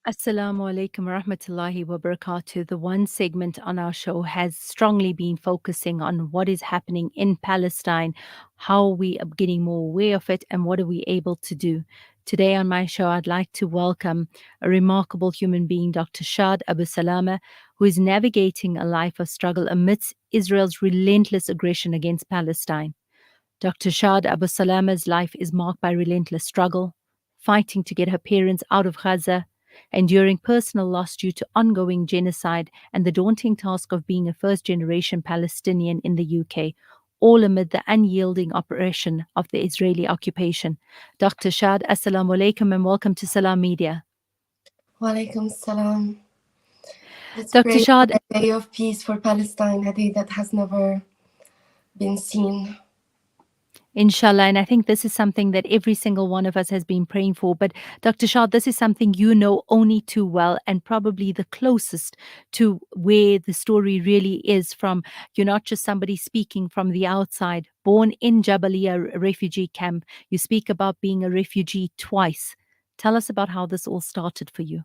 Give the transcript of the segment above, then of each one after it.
Assalamu alaikum wa rahmatullahi wa barakatuh. The one segment on our show has strongly been focusing on what is happening in Palestine, how we are getting more aware of it, and what are we able to do. Today on my show, I'd like to welcome a remarkable human being, Dr. Shahd Abusalama, who is navigating a life of struggle amidst Israel's relentless aggression against Palestine. Dr. Shahd Abusalama's life is marked by relentless struggle, fighting to get her parents out of Gaza, enduring personal loss due to ongoing genocide, and the daunting task of being a first generation Palestinian in the UK, all amid the unyielding oppression of the Israeli occupation. Dr. Shahd, Assalamu alaikum and welcome to Salam Media. Walaikum salam. Let's Dr. pray for Shahd, a day of peace for Palestine, a day that has never been seen. Inshallah. And I think this is something that every single one of us has been praying for. But Dr. Shah, this is something you know only too well and probably the closest to where the story really is from. You're not just somebody speaking from the outside, born in Jabalia refugee camp. You speak about being a refugee twice. Tell us about how this all started for you.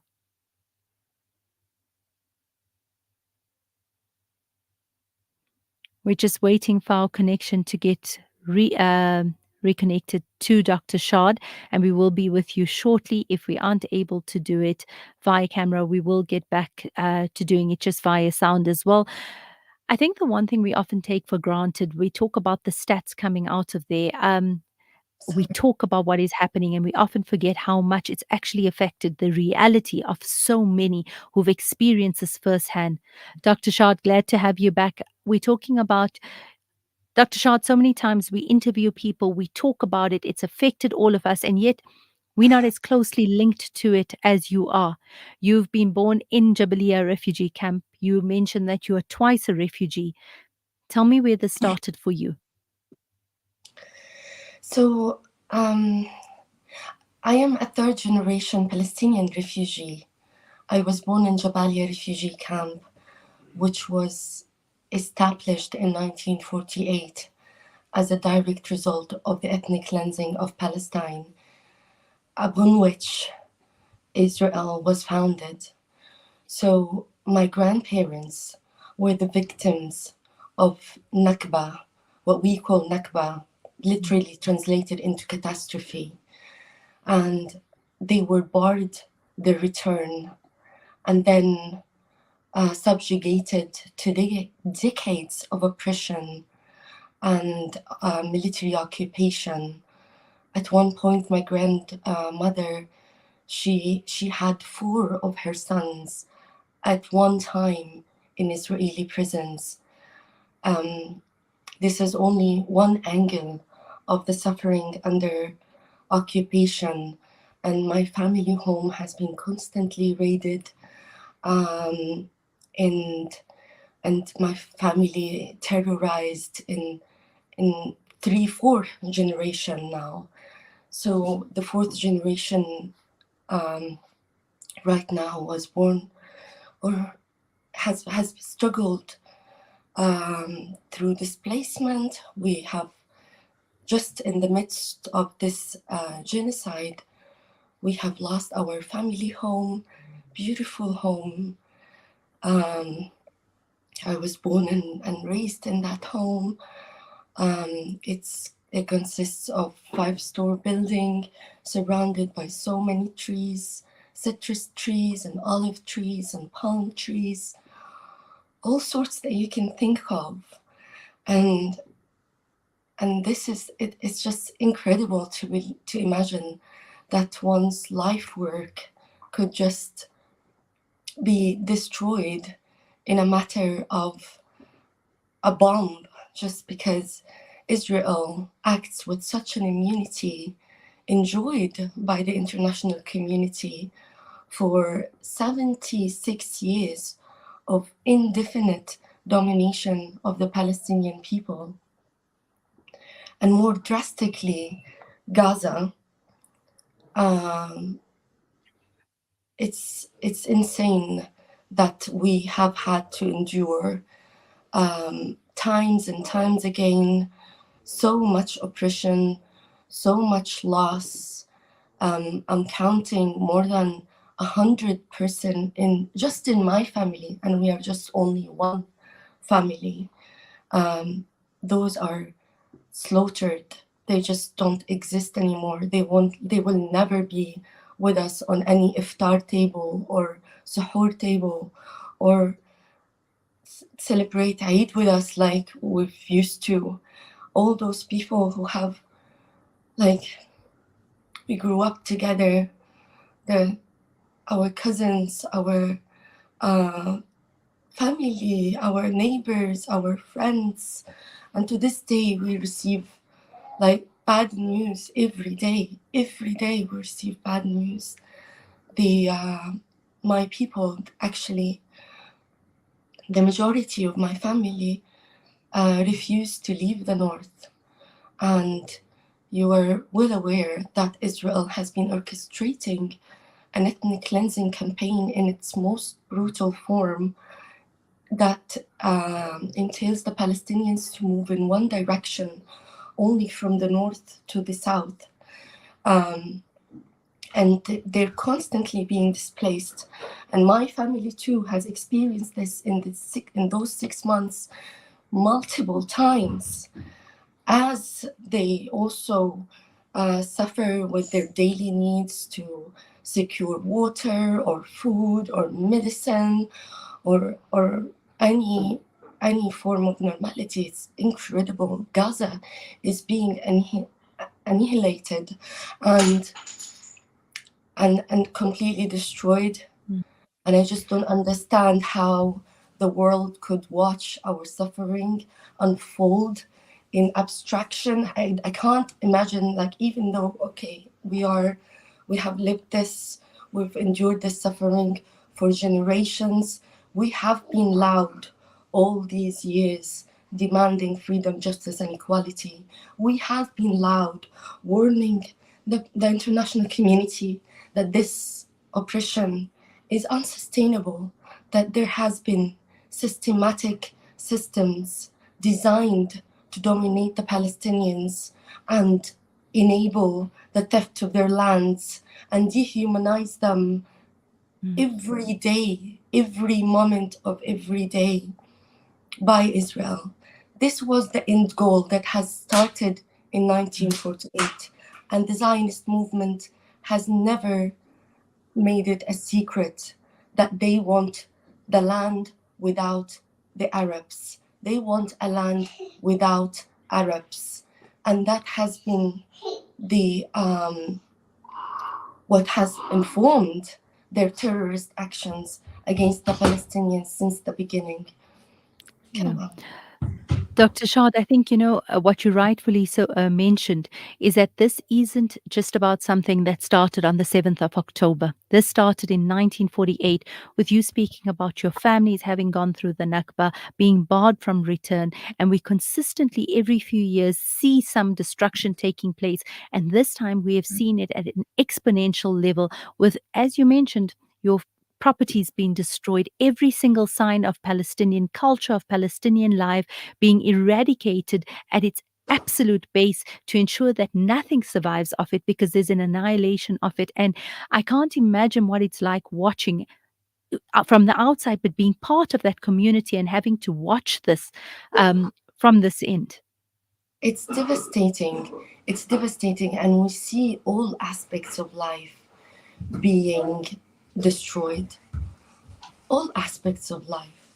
We're just waiting for our connection to get reconnected to Dr. Shahd, and we will be with you shortly. If we aren't able to do it via camera, we will get back to doing it just via sound as well. I think the one thing we often take for granted, we talk about the stats coming out of there. We talk about what is happening and we often forget how much it's actually affected the reality of so many who've experienced this firsthand. Dr. Shahd, glad to have you back. We're talking about Dr. Shahd, so many times we interview people, we talk about it, it's affected all of us, and yet we're not as closely linked to it as you are. You've been born in Jabalia refugee camp. You mentioned that you are twice a refugee. Tell me where this started for you. So, I am a third generation Palestinian refugee. I was born in Jabalia refugee camp, which was established in 1948 as a direct result of the ethnic cleansing of Palestine, upon which Israel was founded. So my grandparents were the victims of Nakba, what we call Nakba, literally translated into catastrophe. And they were barred their return and then subjugated to the decades of oppression and military occupation. At one point, my grandmother, she had 4 of her sons at one time in Israeli prisons. This is only one angle of the suffering under occupation, and my family home has been constantly raided, and my family terrorized in 3-4 generation now. So the 4th generation right now was born or has struggled through displacement. We have just in the midst of this genocide, we have lost our family home, beautiful home. I was born and raised in that home. It consists of 5-story building surrounded by so many trees, citrus trees and olive trees and palm trees, all sorts that you can think of. And this is it's just incredible to imagine that one's life work could just be destroyed in a matter of a bomb, just because Israel acts with such an immunity enjoyed by the international community for 76 years of indefinite domination of the Palestinian people. And more drastically, Gaza. It's insane that we have had to endure times and times again so much oppression, so much loss. I'm counting more than 100% in just in my family, and we are just only one family. Those are slaughtered. They just don't exist anymore. They will never be with us on any iftar table or suhoor table, or celebrate Eid with us like we've used to. All those people who have, like, we grew up together, the our cousins, our family, our neighbors, our friends, and to this day we receive like bad news every day. Every day we receive bad news. The my people, actually, the majority of my family refused to leave the north, and you are well aware that Israel has been orchestrating an ethnic cleansing campaign in its most brutal form that entails the Palestinians to move in one direction only from the north to the south. And they're constantly being displaced. And my family too has experienced this in those 6 months multiple times, as they also suffer with their daily needs to secure water or food or medicine or any form of normality. It's incredible. Gaza is being annihilated and completely destroyed. And I just don't understand how the world could watch our suffering unfold in abstraction. I can't imagine, like, even though, okay, we have lived this, we've endured this suffering for generations, we have been loud all these years demanding freedom, justice, and equality. We have been loud, warning the international community that this oppression is unsustainable, that there has been systematic systems designed to dominate the Palestinians and enable the theft of their lands and dehumanize them every day, every moment of every day by Israel. This was the end goal that has started in 1948, and the Zionist movement has never made it a secret that they want the land without the Arabs. They want a land without Arabs. And that has been the what has informed their terrorist actions against the Palestinians since the beginning. Yeah. Dr. Shahd, I think, what you rightfully mentioned is that this isn't just about something that started on the 7th of October. This started in 1948 with you speaking about your families having gone through the Nakba, being barred from return. And we consistently, every few years, see some destruction taking place. And this time we have seen it at an exponential level with, as you mentioned, your properties being destroyed, every single sign of Palestinian culture, of Palestinian life being eradicated at its absolute base to ensure that nothing survives of it because there's an annihilation of it. And I can't imagine what it's like watching from the outside, but being part of that community and having to watch this from this end. It's devastating. It's devastating. And we see all aspects of life being destroyed. All aspects of life.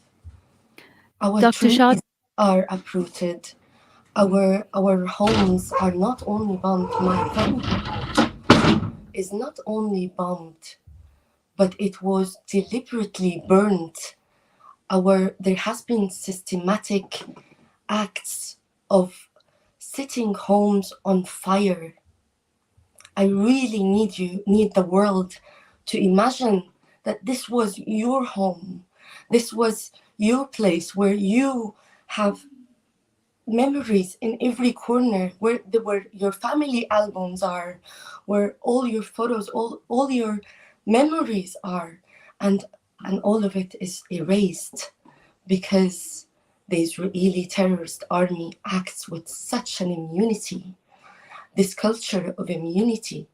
Our Dr. trees Shad, are uprooted. Our homes are not only bombed. My family is not only bombed, but it was deliberately burnt. There has been systematic acts of setting homes on fire. I really need the world to imagine that this was your home. This was your place where you have memories in every corner, where your family albums are, where all your photos, all your memories are, and all of it is erased because the Israeli terrorist army acts with such an immunity. This culture of immunity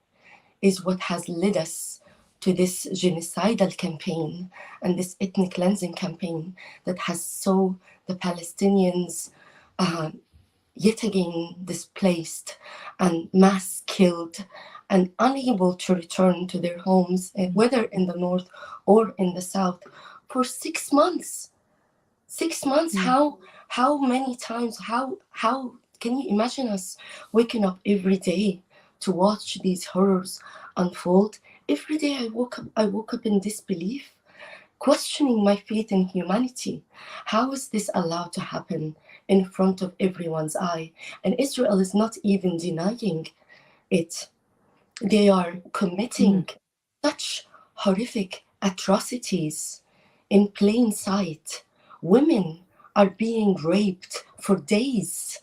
is what has led us to this genocidal campaign and this ethnic cleansing campaign that has saw the Palestinians yet again displaced and mass killed and unable to return to their homes, whether in the north or in the south, for 6 months. 6 months. Yeah. How many times? How can you imagine us waking up every day to watch these horrors unfold? Every day I woke up in disbelief, questioning my faith in humanity. How is this allowed to happen in front of everyone's eye? And Israel is not even denying it. They are Mm. committing such horrific atrocities in plain sight. Women are being raped for days.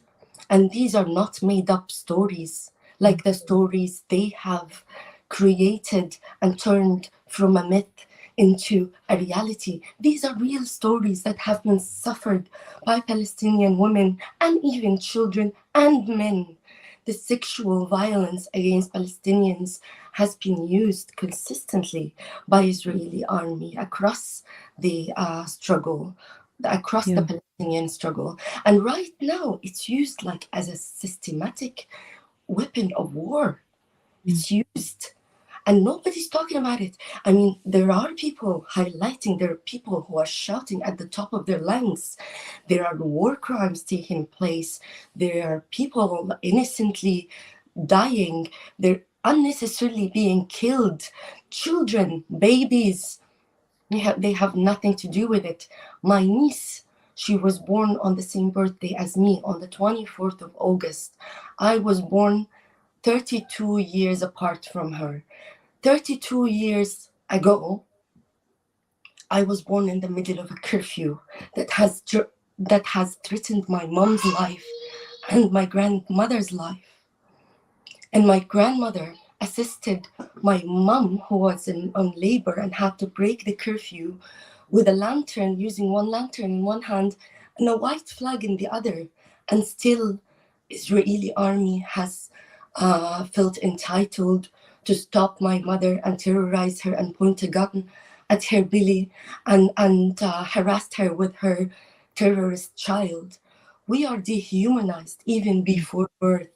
And these are not made up stories like the stories they have created and turned from a myth into a reality. These are real stories that have been suffered by Palestinian women and even children and men. The sexual violence against Palestinians has been used consistently by Israeli army across the struggle, across the Yeah. Palestinian struggle. And right now, it's used like as a systematic weapon of war. Mm. It's used, and nobody's talking about it. I mean, there are people highlighting, there are people who are shouting at the top of their lungs. There are war crimes taking place. There are people innocently dying. They're unnecessarily being killed. Children, babies, they have nothing to do with it. My niece, she was born on the same birthday as me, on the 24th of August. I was born 32 years apart from her. 32 years ago, I was born in the middle of a curfew that has threatened my mom's life and my grandmother's life. And my grandmother assisted my mom, who was on labor and had to break the curfew with a lantern, using one lantern in one hand and a white flag in the other. And still, Israeli army has felt entitled to stop my mother and terrorize her and point a gun at her belly and harassed her with her terrorist child. We are dehumanized even Mm. before birth.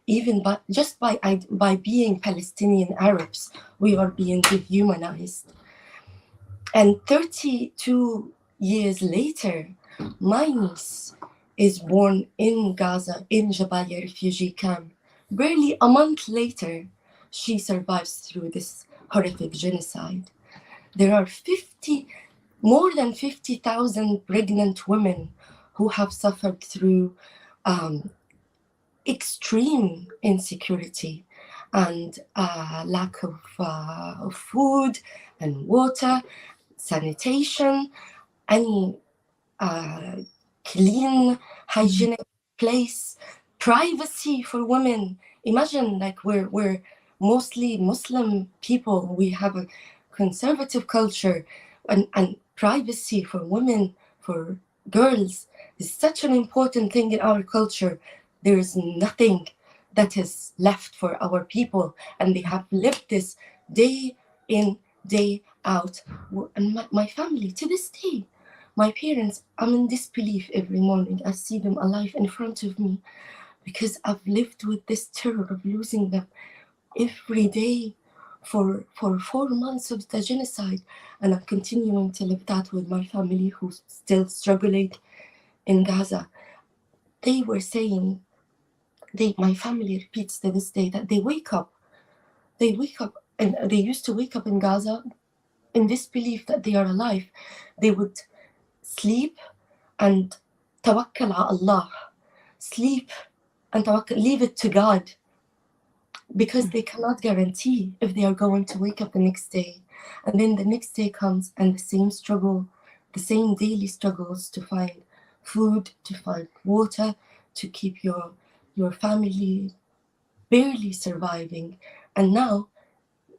Even by being Palestinian Arabs, we are being dehumanized. And 32 years later, my niece is born in Gaza, in Jabalia refugee camp. Barely a month later, she survives through this horrific genocide. There are more than 50,000 pregnant women who have suffered through extreme insecurity and lack of food and water, sanitation, any clean, Mm. hygienic place, privacy for women. Imagine, like, we're mostly Muslim people. We have a conservative culture, and privacy for women, for girls, is such an important thing in our culture. There is nothing that is left for our people, and they have lived this day in, day out. And my family, to this day, my parents, I'm in disbelief every morning. I see them alive in front of me because I've lived with this terror of losing them every day for 4 months of the genocide. And I'm continuing to live that with my family who's still struggling in Gaza. They were saying, my family repeats to this day that they wake up, and they used to wake up in Gaza in disbelief that they are alive. They would sleep and tawakkal ala Allah, sleep and tawakkal, leave it to God, because they cannot guarantee if they are going to wake up the next day. And then the next day comes and the same struggle, the same daily struggles to find food, to find water, to keep your family barely surviving. And now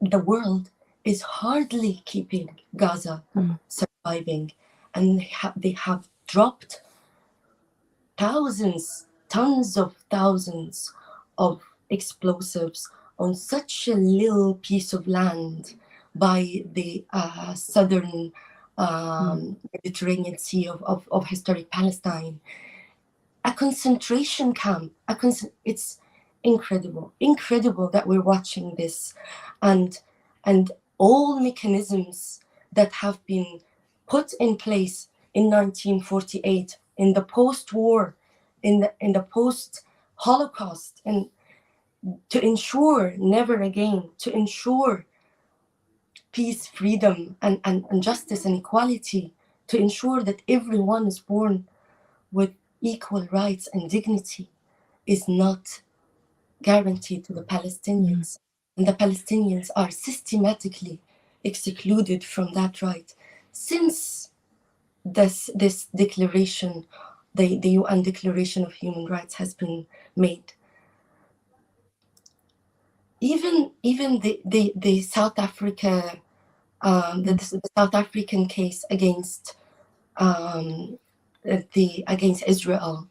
the world is hardly keeping Gaza Mm. surviving. And they have dropped thousands, tons of thousands of explosives on such a little piece of land by the southern mm, Mediterranean Sea of historic Palestine. A concentration camp. It's incredible that we're watching this, and and all mechanisms that have been put in place in 1948, in the post-war, in the post-Holocaust, and to ensure never again, to ensure peace, freedom, and justice and equality, to ensure that everyone is born with equal rights and dignity, is not guaranteed to the mm, Palestinians. And the Palestinians are systematically excluded from that right since this declaration, the UN Declaration of Human Rights, has been made. Even the South Africa, mm, the South African case against um, against Israel,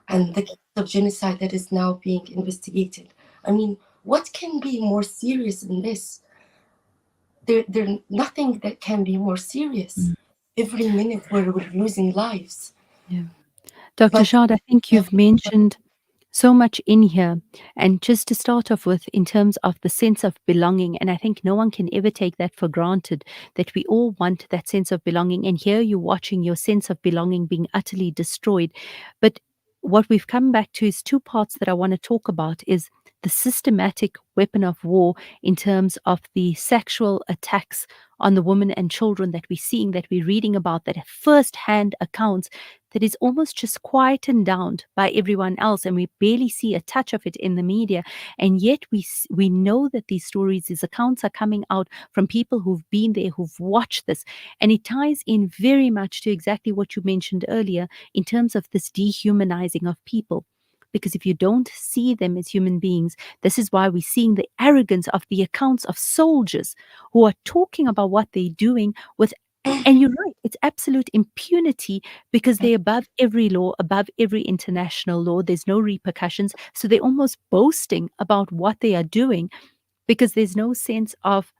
and mm. the case of genocide that is now being investigated. I mean, what can be more serious than this? There nothing that can be more serious. Mm. Every minute we're losing lives. Yeah. Dr. But Shahd, I think yeah, you've mentioned so much in here. And just to start off with, in terms of the sense of belonging, and I think no one can ever take that for granted, that we all want that sense of belonging. And here you're watching your sense of belonging being utterly destroyed. But what we've come back to is two parts that I want to talk about is the systematic weapon of war in terms of the sexual attacks on the women and children that we're seeing, that we're reading about, that are first-hand accounts that is almost just quietened down by everyone else, and we barely see a touch of it in the media. And yet we know that these stories, these accounts are coming out from people who've been there, who've watched this, and it ties in very much to exactly what you mentioned earlier in terms of this dehumanizing of people. Because if you don't see them as human beings, this is why we're seeing the arrogance of the accounts of soldiers who are talking about what they're doing with, and you're right, it's absolute impunity because they're above every law, above every international law. There's no repercussions. So they're almost boasting about what they are doing because there's no sense of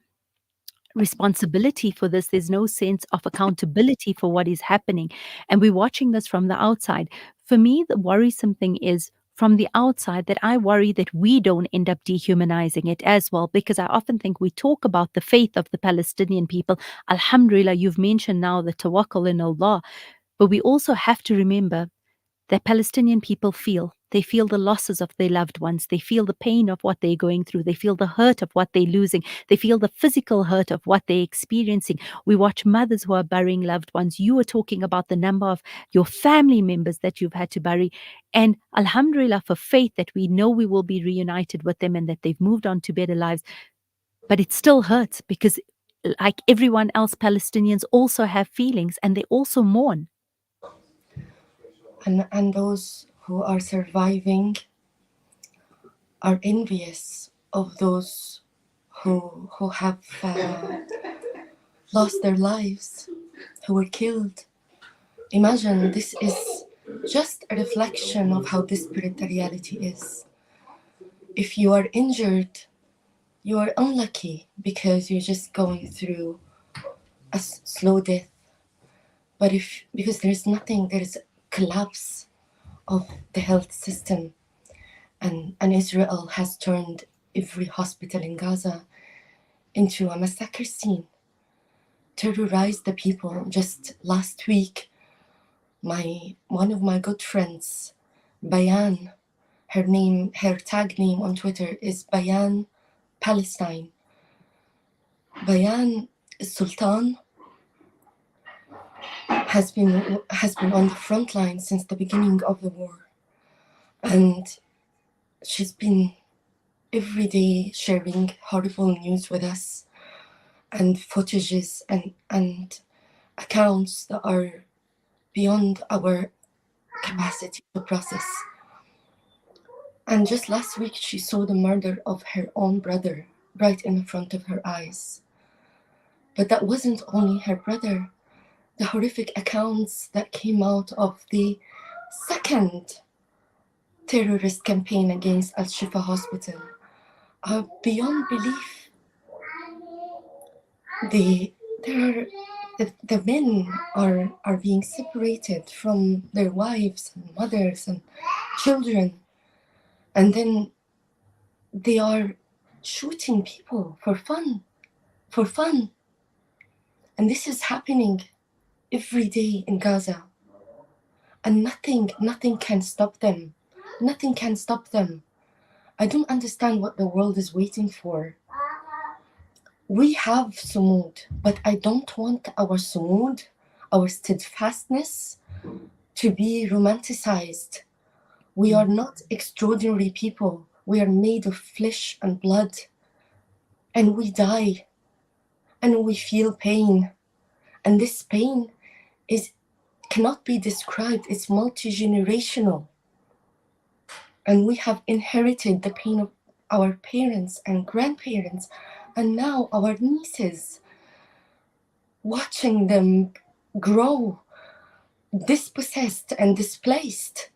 responsibility for this. There's no sense of accountability for what is happening. And we're watching this from the outside. For me, the worrisome thing is from the outside that I worry that we don't end up dehumanizing it as well, because I often think we talk about the faith of the Palestinian people. Alhamdulillah, you've mentioned now the tawakkul in Allah, but we also have to remember that Palestinian people feel. They feel the losses of their loved ones. They feel the pain of what they're going through. They feel the hurt of what they're losing. They feel the physical hurt of what they're experiencing. We watch mothers who are burying loved ones. You were talking about the number of your family members that you've had to bury. And Alhamdulillah for faith that we know we will be reunited with them and that they've moved on to better lives. But it still hurts because, like everyone else, Palestinians also have feelings and they also mourn. and those who are surviving are envious of those who have lost their lives, who were killed. Imagine, this is just a reflection of how desperate the reality is. If you are injured, you are unlucky because you're just going through a slow death. But if, because there's nothing, there's collapse of the health system, and Israel has turned every hospital in Gaza into a massacre scene, terrorized the people. Just last week, one of my good friends, Bayan, her tag name on Twitter is Bayan Palestine. Bayan Sultan has been on the front line since the beginning of the war, and she's been every day sharing horrible news with us, and footages and accounts that are beyond our capacity to process. And just last week, she saw the murder of her own brother right in front of her eyes. But that wasn't only her brother. The horrific accounts that came out of the second terrorist campaign against Al Shifa Hospital are beyond belief. the there are the men are being separated from their wives and mothers and children, and then they are shooting people for fun. And this is happening every day in Gaza, and nothing can stop them. Nothing can stop them. I don't understand what the world is waiting for. We have sumud, but I don't want our sumud, our steadfastness, to be romanticized. We are not extraordinary people. We are made of flesh and blood, and we die, and we feel pain. And this pain cannot be described. It's multi-generational. And we have inherited the pain of our parents and grandparents, and now our nieces, watching them grow dispossessed and displaced.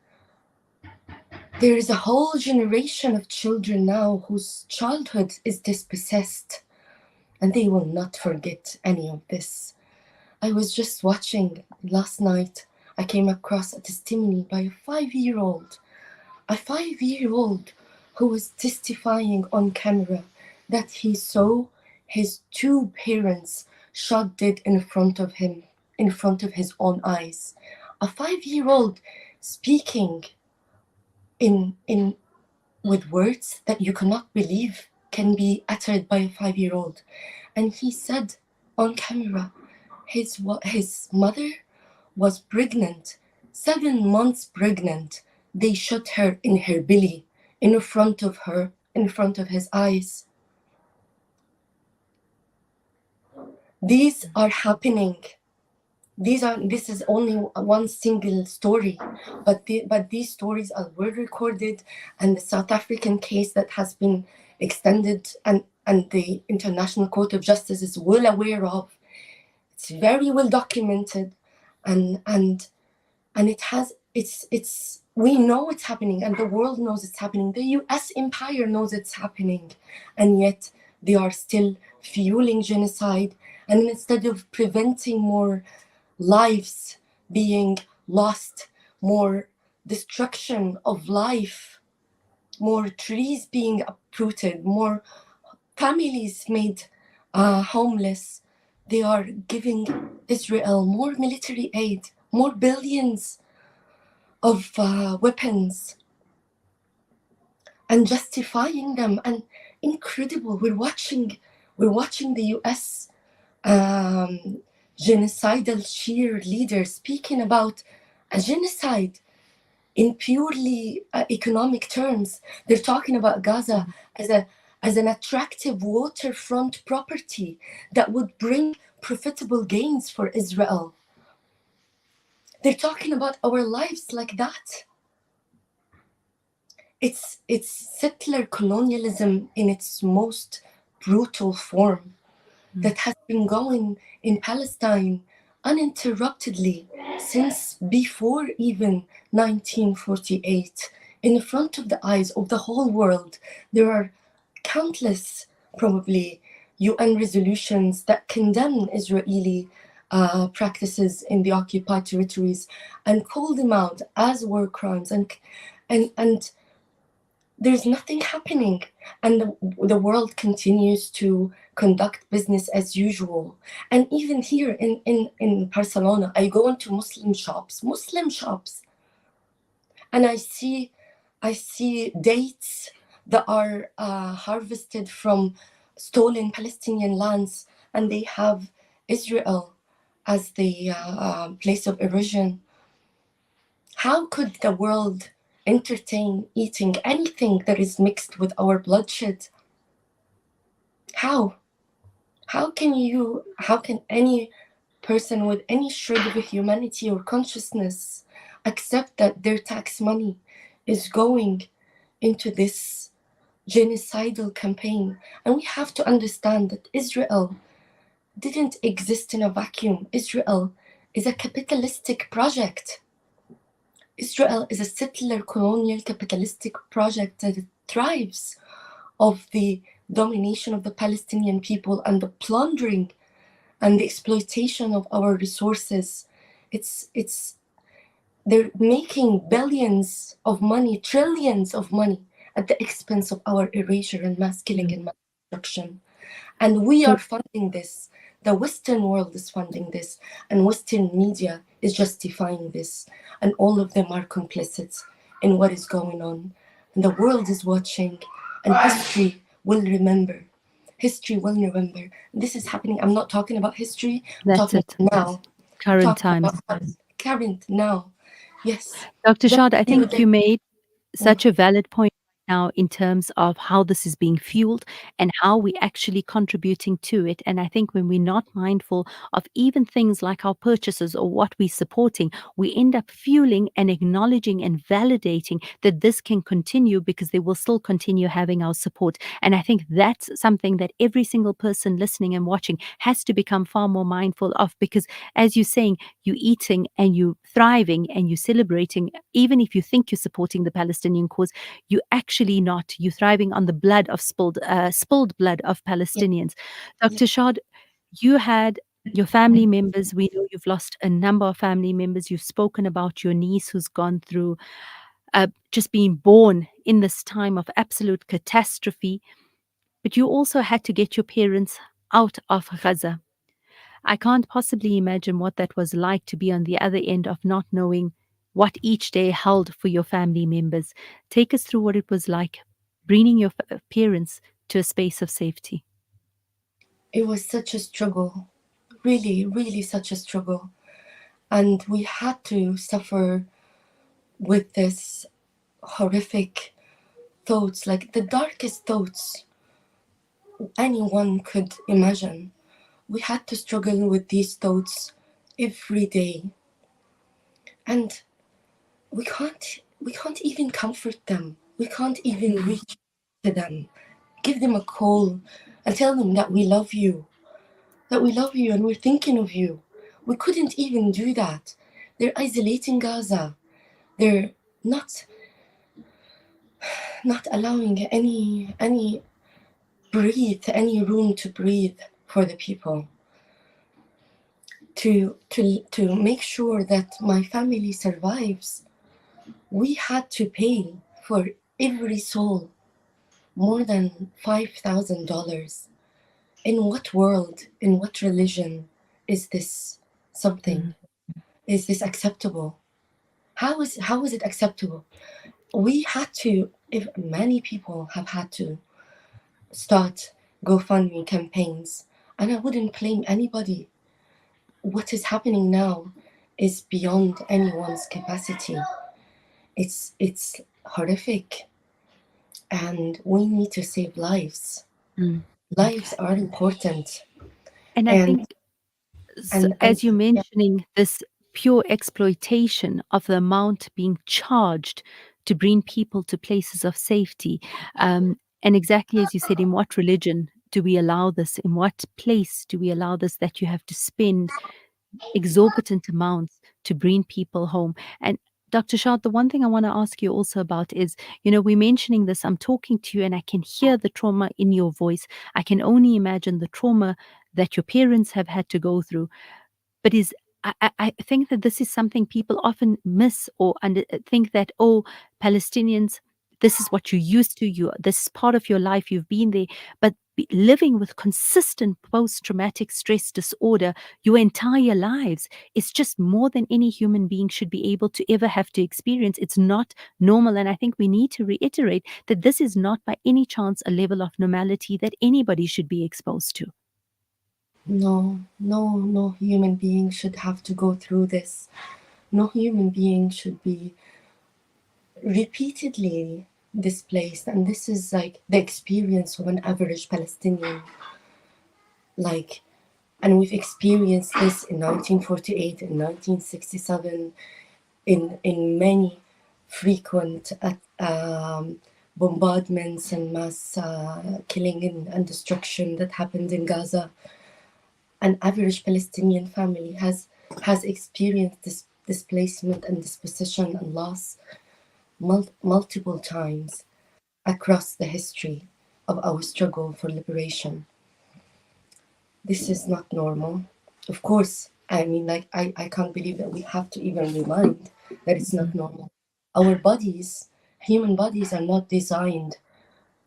There is a whole generation of children now whose childhood is dispossessed, and they will not forget any of this. I was just watching last night, I came across a testimony by a 5-year-old who was testifying on camera that he saw his 2 parents shot dead in front of him, in front of his own eyes. A 5-year-old speaking in with words that you cannot believe can be uttered by a 5-year-old. And he said on camera, his mother was pregnant, 7 months pregnant. They shot her in her belly, in front of his eyes. These are happening. This is only one single story, but these stories are well recorded, and the South African case that has been extended and the International Court of Justice is well aware of. It's very well documented, and we know it's happening, and the world knows it's happening. The US empire knows it's happening, and yet they are still fueling genocide. And instead of preventing more lives being lost, more destruction of life, more trees being uprooted, more families made homeless, they are giving Israel more military aid, more billions of weapons, and justifying them. And incredible, we're watching the US genocidal cheerleader speaking about a genocide in purely economic terms. They're talking about Gaza as an attractive waterfront property that would bring profitable gains for Israel. They're talking about our lives like that. It's settler colonialism in its most brutal form that has been going in Palestine uninterruptedly since before even 1948, in front of the eyes of the whole world. There are countless, probably, UN resolutions that condemn Israeli practices in the occupied territories and call them out as war crimes, and there's nothing happening, and the world continues to conduct business as usual. And even here in Barcelona, I go into Muslim shops, and I see dates that are harvested from stolen Palestinian lands, and they have Israel as the place of origin. How could the world entertain eating anything that is mixed with our bloodshed? How can any person with any shred of humanity or consciousness accept that their tax money is going into this genocidal campaign? And we have to understand that Israel didn't exist in a vacuum. Israel is a capitalistic project. Israel is a settler colonial capitalistic project that thrives of the domination of the Palestinian people and the plundering and the exploitation of our resources. It's they're making billions of money, trillions of money at the expense of our erasure and mass killing Mm. and mass destruction. And we So are funding this. The Western world is funding this, and Western media is justifying this. And all of them are complicit in what is going on. And the world is watching, and history will remember. History will remember. This is happening. I'm not talking about history, I'm that's talking it. about now. I'm Current talking times. about current now. Yes. Dr. Just Shahd, I the other think day. you made Mm. such a valid point now in terms of how this is being fueled and how we actually contributing to it. And I think when we're not mindful of even things like our purchases or what we're supporting, we end up fueling and acknowledging and validating that this can continue because they will still continue having our support. And I think that's something that every single person listening and watching has to become far more mindful of, because as you're saying, you're eating and you're thriving and you're celebrating, even if you think you're supporting the Palestinian cause, you actually not. You're thriving on the blood of spilled blood of Yeah, Palestinians. yeah. Dr. Shad, you had your family members. We know you've lost a number of family members. You've spoken about your niece who's gone through just being born in this time of absolute catastrophe. But you also had to get your parents out of Gaza. I can't possibly imagine what that was like to be on the other end of not knowing what each day held for your family members. Take us through what it was like bringing your parents to a space of safety. It was such a struggle. Really, really such a struggle. And we had to suffer with this horrific thoughts, like the darkest thoughts anyone could imagine. We had to struggle with these thoughts every day. And we can't even comfort them. We can't even Mm, reach to them, give them a call and tell them that we love you, that we love you and we're thinking of you. We couldn't even do that. They're isolating Gaza. They're not not allowing any breathe, any room to breathe for the people. To make sure that my family survives, we had to pay for every soul more than $5,000. In what world, in what religion is this something? mm, Is this acceptable? How is it acceptable? We had to, if many people have had to start GoFundMe campaigns, and I wouldn't blame anybody. What is happening now is beyond anyone's capacity. It's horrific, and we need to save lives. mm. Lives are important, And I and think, and as you're yeah, mentioning, this pure exploitation of the amount being charged to bring people to places of safety. And exactly as you said, in what religion do we allow this? In what place do we allow this, that you have to spend exorbitant amounts to bring people home? And Dr. Shah, the one thing I want to ask you also about is, we're mentioning this, I'm talking to you and I can hear the trauma in your voice. I can only imagine the trauma that your parents have had to go through. But I think that this is something people often miss or think that, oh, Palestinians, this is what you're used to. This is part of your life. You've been there. But living with consistent post-traumatic stress disorder your entire lives is just more than any human being should be able to ever have to experience. It's not normal. And I think we need to reiterate that this is not by any chance a level of normality that anybody should be exposed to. no, no, no human being should have to go through this. No human being should be repeatedly displaced, and this is like the experience of an average Palestinian. Like, and we've experienced this in 1948, in 1967, in many frequent bombardments and mass killing and destruction that happened in Gaza. An average Palestinian family has experienced this displacement and dispossession and loss multiple times across the history of our struggle for liberation. This is not normal. Of course, I mean, like, I can't believe that we have to even remind that it's not normal. Our bodies, human bodies, are not designed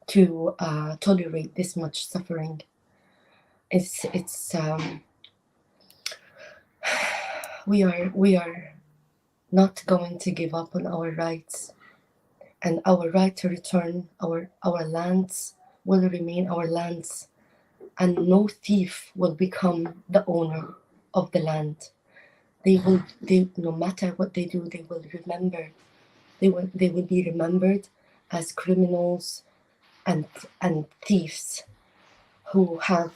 to tolerate this much suffering. It's we are not going to give up on our rights, and our right to return our lands will remain our lands, and no thief will become the owner of the land. They, no matter what they do, they will remember. They will be remembered as criminals and thieves who have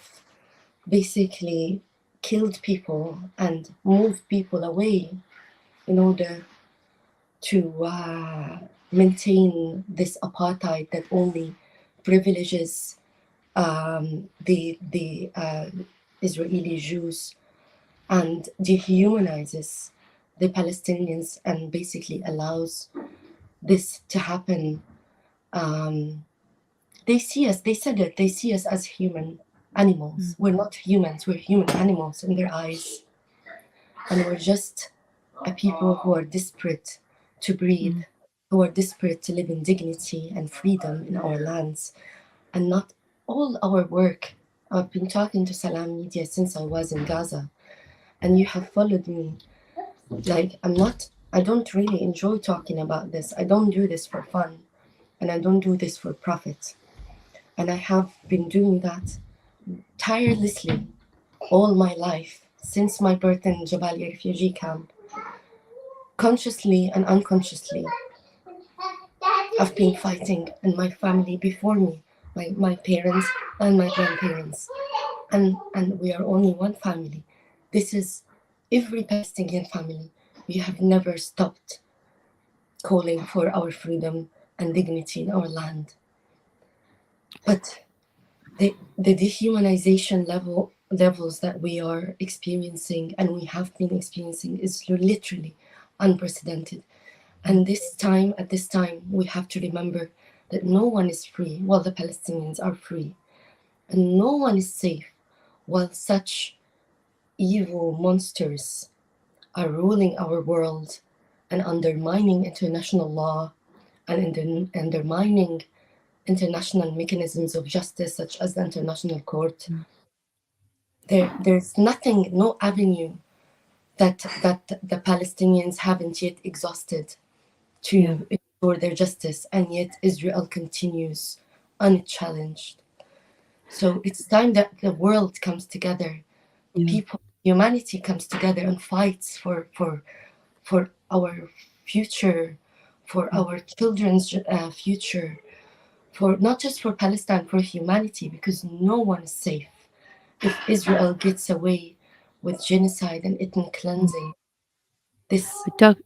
basically killed people and moved people away in order to maintain this apartheid that only privileges the Israeli Jews and dehumanizes the Palestinians and basically allows this to happen. They see us, they said it, they see us as human animals. We're not humans, we're human animals in their eyes. And we're just a people who are desperate to breathe, who are desperate to live in dignity and freedom in our lands. And not all our work. I've been talking to Salam Media since I was in Gaza, and you have followed me. Like, I don't really enjoy talking about this. I don't do this for fun, and I don't do this for profit. And I have been doing that tirelessly all my life since my birth in Jabalia refugee camp. Consciously and unconsciously, I've been fighting, and my family before me, my parents and my grandparents. And we are only one family. This is every Palestinian family. We have never stopped calling for our freedom and dignity in our land. But the dehumanization levels that we are experiencing and we have been experiencing is literally unprecedented. And at this time, we have to remember that no one is free while the Palestinians are free, and no one is safe while such evil monsters are ruling our world and undermining international law and undermining international mechanisms of justice, such as the International Court. There's nothing, no avenue that the Palestinians haven't yet exhausted to ensure their justice, and yet Israel continues unchallenged. So it's time that the world comes together, Yeah. people, humanity comes together and fights for our future, for our children's future, for not just for Palestine, for humanity, because no one is safe if Israel gets away with genocide and ethnic cleansing. This, But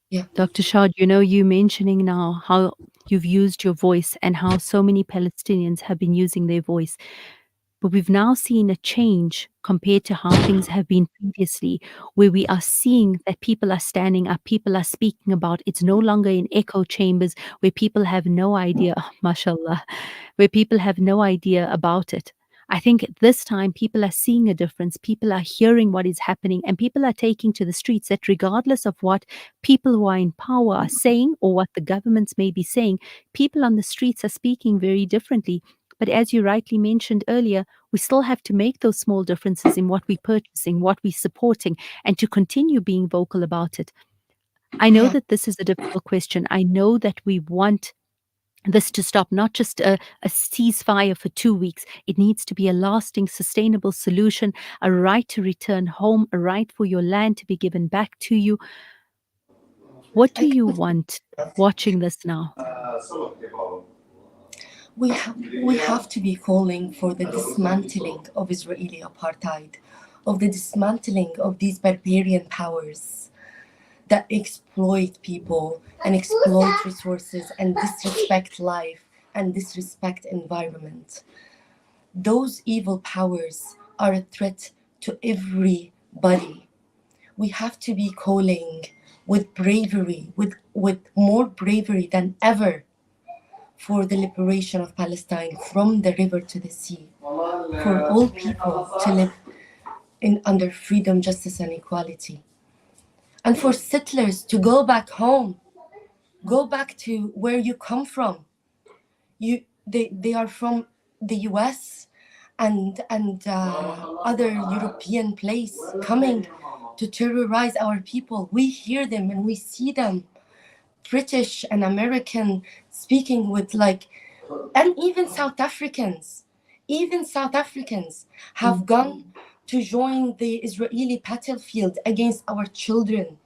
yeah, Dr. Shahd, you mentioning now how you've used your voice and how so many Palestinians have been using their voice. But we've now seen a change compared to how things have been previously, where we are seeing that people are standing up, people are speaking about it's no longer in echo chambers where people have no idea, mashallah, where people have no idea about it. I think at this time people are seeing a difference, people are hearing what is happening, and people are taking to the streets that regardless of what people who are in power are saying or what the governments may be saying, people on the streets are speaking very differently. But as you rightly mentioned earlier, we still have to make those small differences in what we're purchasing, what we're supporting, and to continue being vocal about it. I know yeah. that this is a difficult question. I know that we want this to stop, not just a ceasefire for 2 weeks. It needs to be a lasting, sustainable solution, a right to return home, a right for your land to be given back to you. What do I you can, want watching this now? we have to be calling for the dismantling of Israeli apartheid, of the dismantling of these barbarian powers that exploit people and exploit resources and disrespect life and disrespect environment. Those evil powers are a threat to everybody. We have to be calling with bravery, with more bravery than ever, for the liberation of Palestine from the river to the sea, for all people to live under freedom, justice, and equality, and for settlers to go back home, go back to where you come from. They are from the US and other European place coming to terrorize our people. We hear them and we see them, British and American, speaking with like, and even South Africans have gone to join the Israeli battlefield against our children.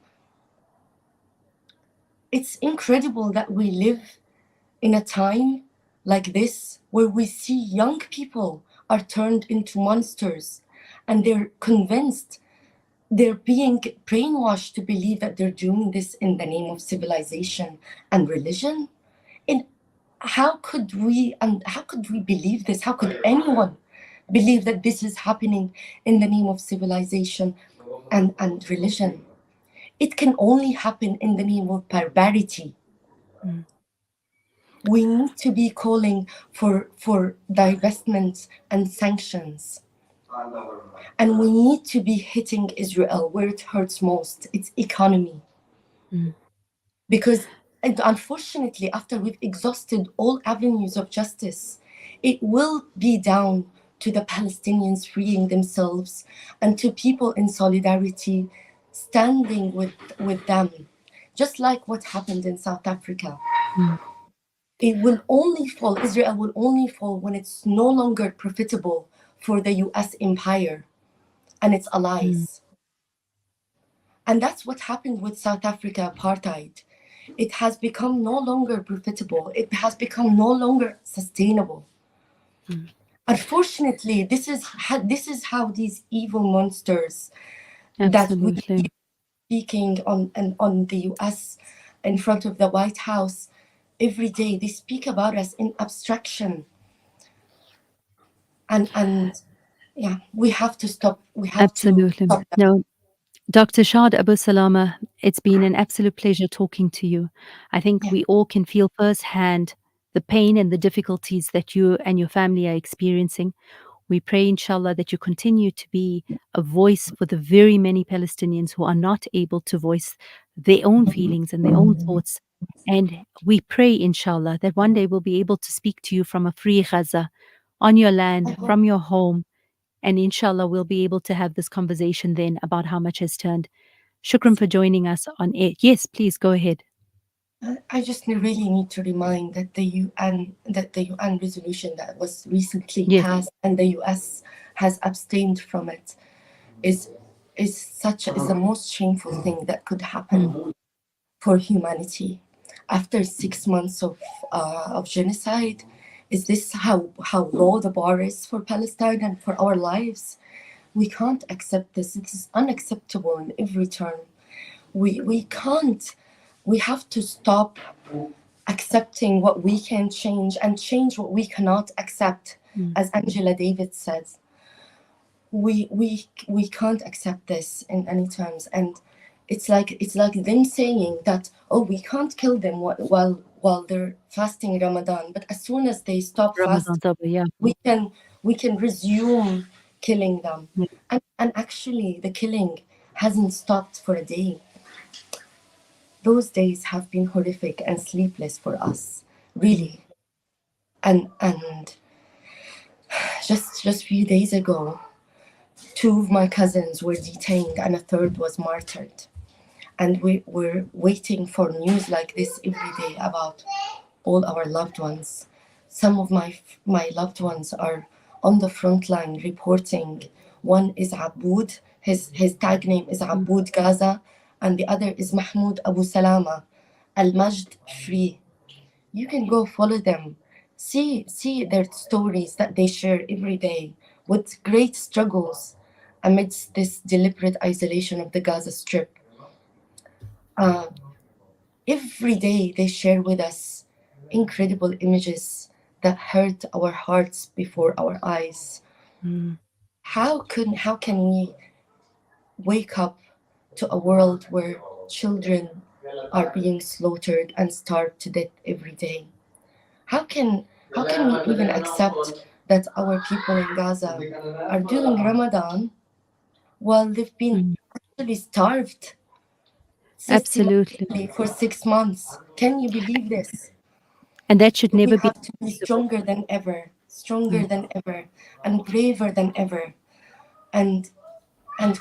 It's incredible that we live in a time like this where we see young people are turned into monsters, and they're convinced, they're being brainwashed to believe that they're doing this in the name of civilization and religion. And how could we believe this? How could anyone believe that this is happening in the name of civilization and religion? It can only happen in the name of barbarity. We need to be calling for divestments and sanctions. And we need to be hitting Israel where it hurts most, its economy. Because unfortunately, after we've exhausted all avenues of justice, it will be down to the Palestinians freeing themselves and to people in solidarity standing with them, just like what happened in South Africa. It will only fall, Israel will only fall when it's no longer profitable for the US empire and its allies. And that's what happened with South Africa apartheid. It has become no longer profitable. It has become no longer sustainable. Unfortunately, this is how these evil monsters that we Absolutely. speaking on the US in front of the White House every day, they speak about us in abstraction. And yeah, we have to stop. We have to Absolutely. stop that. No, Dr. Shahd Abusalama, it's been an absolute pleasure talking to you. I think Yeah. we all can feel firsthand the pain and the difficulties that you and your family are experiencing. We pray, inshallah, that you continue to be a voice for the very many Palestinians who are not able to voice their own feelings and their own thoughts. And we pray, inshallah, that one day we'll be able to speak to you from a free Gaza, on your I land, hope. from your home. And inshallah, we'll be able to have this conversation then about how much has turned. Shukran for joining us on air. Yes, please go ahead. I just really need to remind that the UN resolution that was recently Yes. passed and the US has abstained from it is is the most shameful thing that could happen for humanity. After 6 months of genocide, is this how low the bar is for Palestine and for our lives? We can't accept this. It is unacceptable in every term. We can't. We have to stop accepting what we can change and change what we cannot accept. As Angela Davis says, we can't accept this in any terms. And it's like them saying that, oh, we can't kill them while they're fasting Ramadan, but as soon as they stop Ramadan fasting, Taba, yeah. we can resume killing them. Yeah. And actually the killing hasn't stopped for a day. Those days have been horrific and sleepless for us, really. And just a few days ago, two of my cousins were detained and a third was martyred. And we were waiting for news like this every day about all our loved ones. Some of my loved ones are on the front line reporting. One is Aboud, his tag name is Aboud Gaza, and the other is Mahmoud Abusalama, Al Majd Free. You can go follow them, see their stories that they share every day with great struggles amidst this deliberate isolation of the Gaza Strip. Every day they share with us incredible images that hurt our hearts before our eyes. How can we wake up to a world where children are being slaughtered and starved to death every day? How can we even accept that our people in Gaza are doing Ramadan while they've been Mm. actually starved Absolutely. systematically for 6 months? Can you believe this? And that should We never be have to be acceptable. stronger Mm. than ever, and braver than ever, and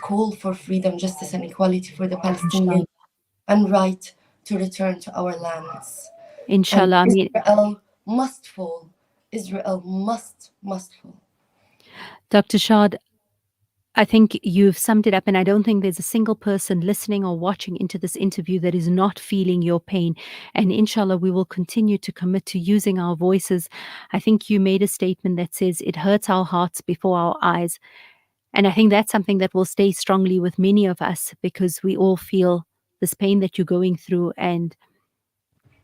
call for freedom, justice, and equality for the Palestinians, Inshallah. and right to return to our lands. And Inshallah. I mean, Israel must fall. Israel must fall. Dr. Shahd, I think you've summed it up, and I don't think there's a single person listening or watching into this interview that is not feeling your pain. And inshallah, we will continue to commit to using our voices. I think you made a statement that says it hurts our hearts before our eyes. And I think that's something that will stay strongly with many of us because we all feel this pain that you're going through. And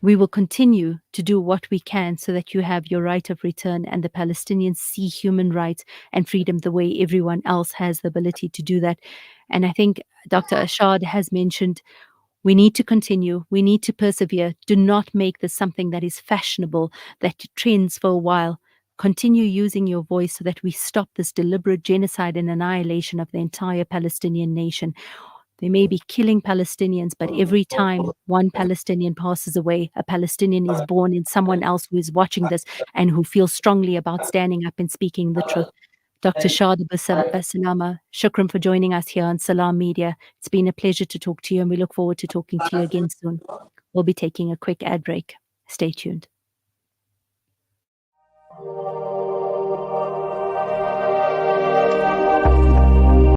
we will continue to do what we can so that you have your right of return and the Palestinians see human rights and freedom the way everyone else has the ability to do that. And I think Dr. Ashad has mentioned we need to continue, we need to persevere. Do not make this something that is fashionable, that trends for a while. Continue using your voice so that we stop this deliberate genocide and annihilation of the entire Palestinian nation. They may be killing Palestinians, but every time one Palestinian passes away, a Palestinian is born in someone else who is watching this and who feels strongly about standing up and speaking the truth. Dr. Shahd Abusalama, shukran for joining us here on Salam Media. It's been a pleasure to talk to you, and we look forward to talking to you again soon. We'll be taking a quick ad break. Stay tuned.